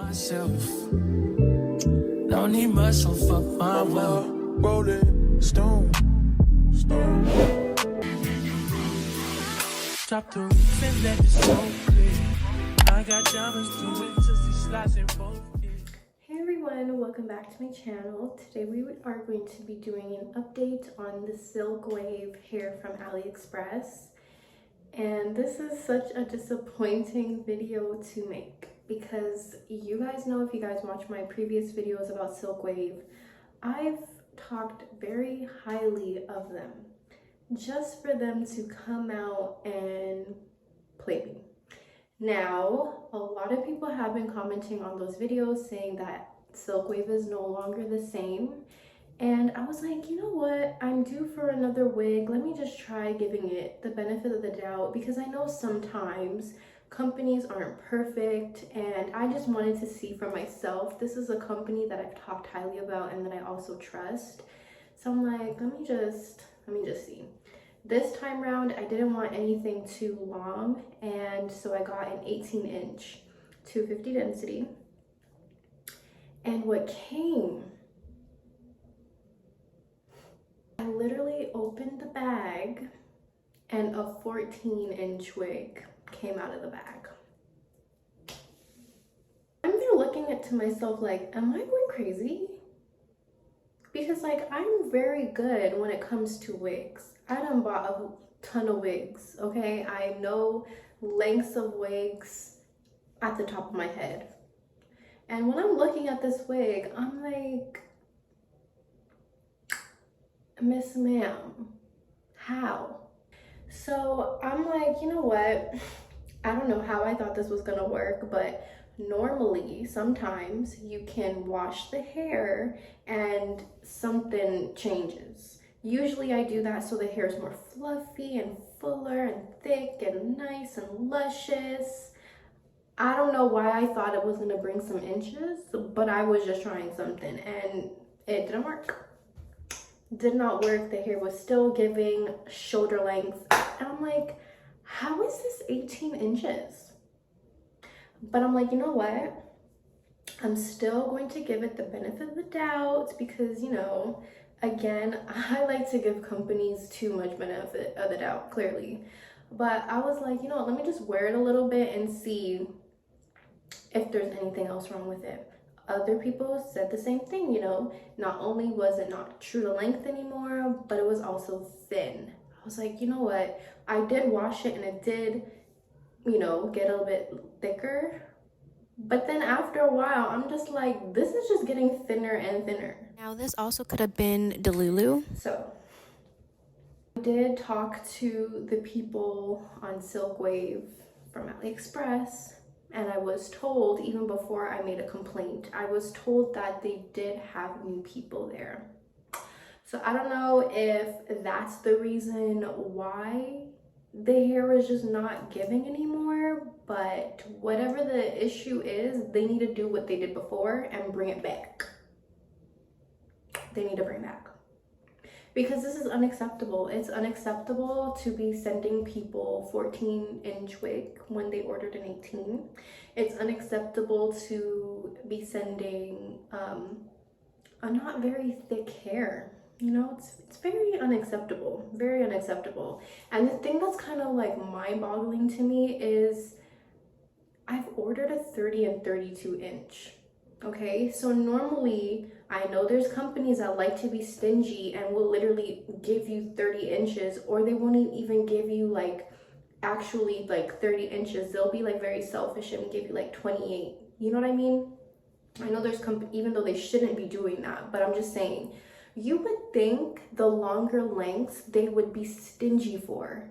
myself. Don't need myself up my well. Rolling stone. Drop the roof and let it smoke clear. I got diamonds through it to see slides and both. Hey everyone, welcome back to my channel. Today we are going to be doing an update on the Silkwave hair from AliExpress. And this is such a disappointing video to make because you guys know, if you guys watch my previous videos about Silkwave, I've talked very highly of them just for them to come out and play me. Now, a lot of people have been commenting on those videos saying that Silkwave is no longer the same. And I was like, you know what? I'm due for another wig. Let me just try giving it the benefit of the doubt because I know sometimes companies aren't perfect and I just wanted to see for myself. This is a company that I've talked highly about and that I also trust. So I'm like, let me just see. This time round, I didn't want anything too long, and so I got an 18-inch 250 density. And what came, I literally opened the bag and a 14-inch wig came out of the bag. I'm there looking at to myself like, am I going crazy? Because like, I'm very good when it comes to wigs. I done bought a ton of wigs, okay? I know lengths of wigs at the top of my head. And when I'm looking at this wig, I'm like, Miss Ma'am, how? So I'm like, you know what? I don't know how I thought this was gonna work, but normally, sometimes you can wash the hair and something changes. Usually I do that so the hair is more fluffy and fuller and thick and nice and luscious. I don't know why I thought it was gonna bring some inches, but I was just trying something and it didn't work. Did not work. The hair was still giving shoulder length. And I'm like, how is this 18 inches? But I'm like, you know what? I'm still going to give it the benefit of the doubt because, you know, again, I like to give companies too much benefit of the doubt, clearly. But I was like, you know, let me just wear it a little bit and see if there's anything else wrong with it. Other people said the same thing, you know, not only was it not true to length anymore, but it was also thin. I was like, you know what? I did wash it and it did, you know, get a little bit thicker. But then after a while, I'm just like, this is just getting thinner and thinner. Now, this also could have been Delulu. So, I did talk to the people on Silkwave from AliExpress, and I was told, even before I made a complaint, I was told that they did have new people there. So I don't know if that's the reason why the hair is just not giving anymore, but whatever the issue is, they need to do what they did before and bring it back. They need to bring back. Because this is unacceptable. It's unacceptable to be sending people 14-inch wig when they ordered an 18. It's unacceptable to be sending a not very thick hair. You know, it's very unacceptable, very unacceptable. And the thing that's kind of like mind-boggling to me is I've ordered a 30 and 32 inch. Okay, so normally I know there's companies that like to be stingy and will literally give you 30 inches, or they won't even give you like actually like 30 inches. They'll be like very selfish and give you like 28. You know what I mean? I know there's even though they shouldn't be doing that, but I'm just saying, you would think the longer lengths they would be stingy for.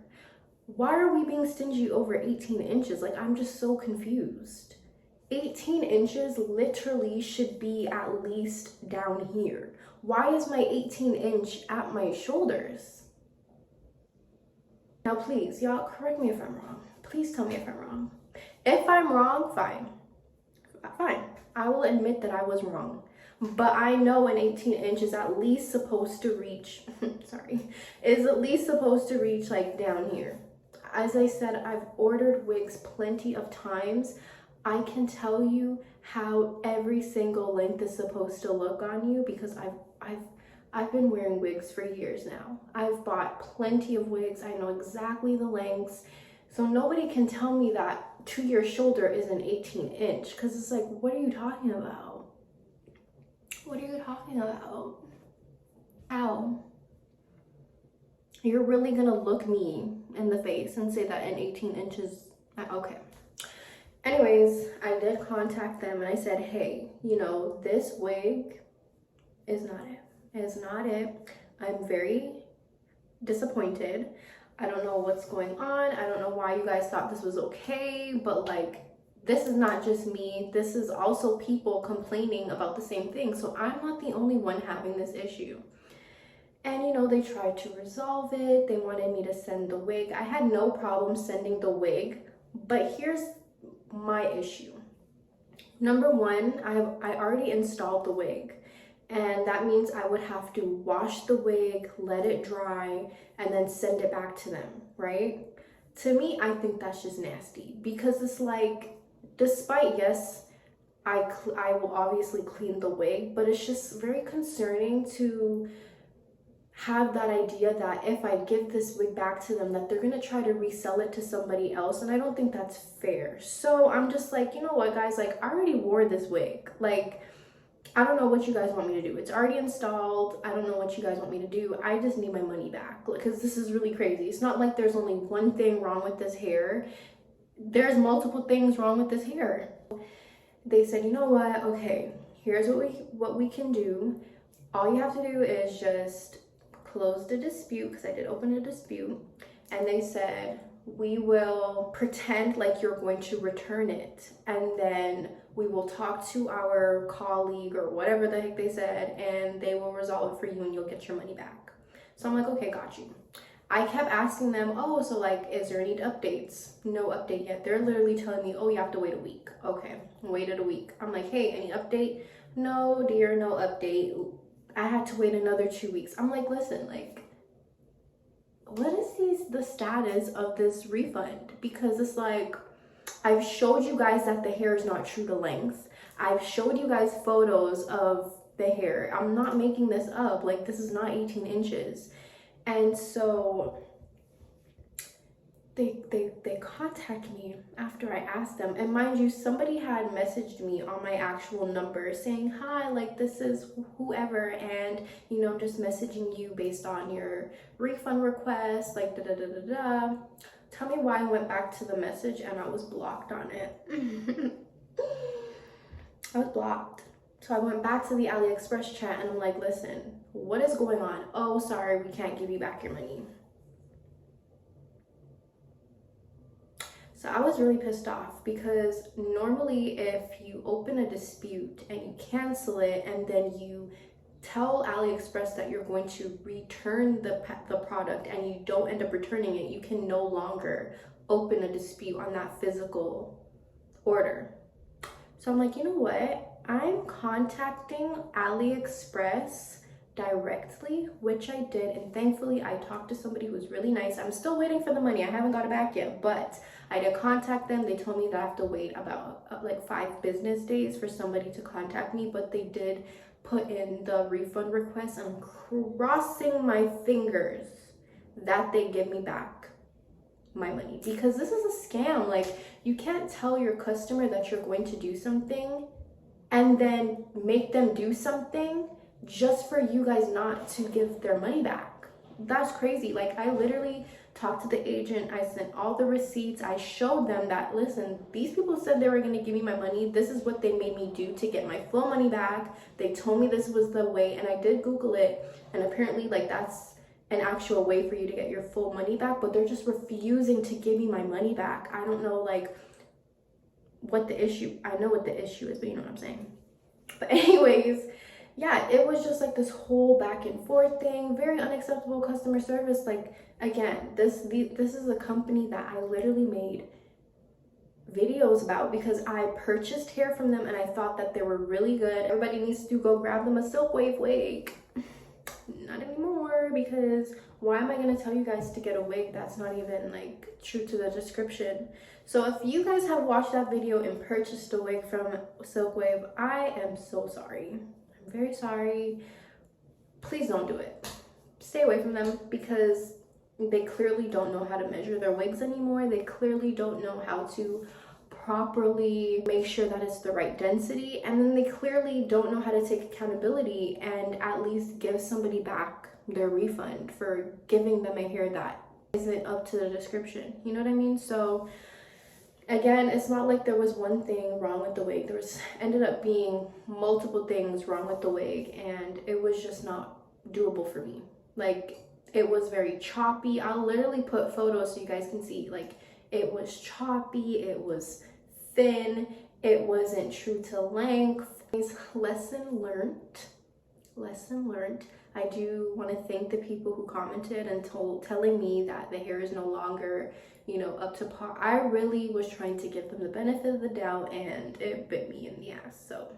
Why are we being stingy over 18 inches? Like, I'm just so confused. 18 inches literally should be at least down here. Why is my 18 inch at my shoulders? Now, please, y'all, correct me if I'm wrong. Please tell me if I'm wrong. If I'm wrong, fine. Fine. I will admit that I was wrong. But I know an 18 inch is at least supposed to reach, is at least supposed to reach like down here. As I said, I've ordered wigs plenty of times. I can tell you how every single length is supposed to look on you because I've been wearing wigs for years now. I've bought plenty of wigs. I know exactly the lengths. So nobody can tell me that to your shoulder is an 18-inch because it's like, what are you talking about? What are you talking about? How? You're really gonna look me in the face and say that an 18 inches, okay. Anyways, I did contact them and I said, hey, you know, this wig is not it. It's not it. I'm very disappointed. I don't know what's going on. I don't know why you guys thought this was okay, but like, this is not just me. This is also people complaining about the same thing. So I'm not the only one having this issue. And you know, they tried to resolve it. They wanted me to send the wig. I had no problem sending the wig, but here's my issue. Number one, I already installed the wig, and that means I would have to wash the wig, let it dry, and then send it back to them, right? To me, I think that's just nasty because it's like, despite, yes, I will obviously clean the wig, but it's just very concerning to have that idea that if I give this wig back to them, that they're gonna try to resell it to somebody else, and I don't think that's fair. So I'm just like, you know what, guys, like, I already wore this wig. Like, I don't know what you guys want me to do. It's already installed. I don't know what you guys want me to do. I just need my money back because this is really crazy. It's not like there's only one thing wrong with this hair. There's multiple things wrong with this hair. They said, you know what, okay, here's what we can do. All you have to do is just close the dispute, because I did open a dispute, and they said, we will pretend like you're going to return it, and then we will talk to our colleague or whatever the heck they said, and they will resolve it for you and you'll get your money back. So I'm like, okay, got you. I kept asking them, oh, so like, is there any updates? No update yet. They're literally telling me, oh, you have to wait a week. Okay, waited a week. I'm like, hey, any update? No, dear, no update. I had to wait another 2 weeks. I'm like, listen, like, what is the status of this refund? Because it's like, I've showed you guys that the hair is not true to length. I've showed you guys photos of the hair. I'm not making this up. Like, this is not 18 inches. And so they contact me after I asked them, and mind you, somebody had messaged me on my actual number saying, hi, like, this is whoever, and you know, just messaging you based on your refund request, like da da da da da. Tell me why I went back to the message and I was blocked on it. I was blocked. So I went back to the AliExpress chat and I'm like, listen, what is going on? Oh, sorry, we can't give you back your money. So I was really pissed off because normally if you open a dispute and you cancel it and then you tell AliExpress that you're going to return the product and you don't end up returning it, you can no longer open a dispute on that physical order. So I'm like, you know what? I'm contacting AliExpress directly, which I did, and thankfully I talked to somebody who was really nice. I'm still waiting for the money. I haven't got it back yet, but I did contact them. They told me that I have to wait about like 5 business days for somebody to contact me, but they did put in the refund request. I'm crossing my fingers that they give me back my money, because this is a scam. Like, you can't tell your customer that you're going to do something and then make them do something just for you guys not to give their money back. That's crazy. Like, I literally talked to the agent. I sent all the receipts. I showed them that, listen, these people said they were going to give me my money. This is what they made me do to get my full money back. They told me this was the way, and I did Google it, and apparently, like, that's an actual way for you to get your full money back, but they're just refusing to give me my money back. I don't know, like, what the issue, I know what the issue is, but you know what I'm saying. But anyways, yeah, it was just like this whole back and forth thing, very unacceptable customer service. Like, again, this is a company that I literally made videos about because I purchased hair from them and I thought that they were really good. Everybody needs to go grab them a Silkwave wig. Not anymore, because Why am I going to tell you guys to get a wig that's not even like true to the description? So if you guys have watched that video and purchased a wig from Silkwave, I am so sorry. I'm very sorry. Please don't do it. Stay away from them, because they clearly don't know how to measure their wigs anymore. They clearly don't know how to properly make sure that it's the right density, and then they clearly don't know how to take accountability and at least give somebody back their refund for giving them a hair that isn't up to the description. You know what I mean? So again, it's not like there was one thing wrong with the wig. There ended up being multiple things wrong with the wig, and it was just not doable for me. Like, it was very choppy. I'll literally put photos so you guys can see. Like, it was choppy, it was thin, it wasn't true to length. Lesson learned. I do want to thank the people who commented and telling me that the hair is no longer, you know, up to par. I really was trying to give them the benefit of the doubt, and it bit me in the ass. So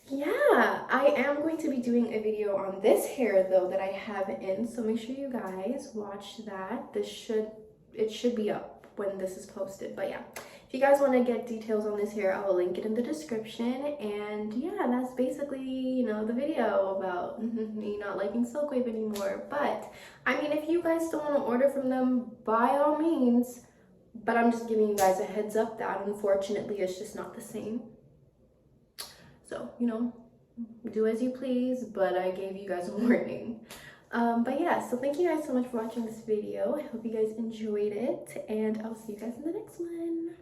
yeah, I am going to be doing a video on this hair though that I have in, so make sure you guys watch that. It should be up when this is posted. But yeah, if you guys want to get details on this hair, I will link it in the description. And yeah, that's basically, you know, the video about me not liking Silkwave anymore. But I mean, if you guys still want to order from them, by all means, but I'm just giving you guys a heads up that unfortunately it's just not the same. So, you know, do as you please, but I gave you guys a warning. But yeah, so thank you guys so much for watching this video. I hope you guys enjoyed it, and I'll see you guys in the next one.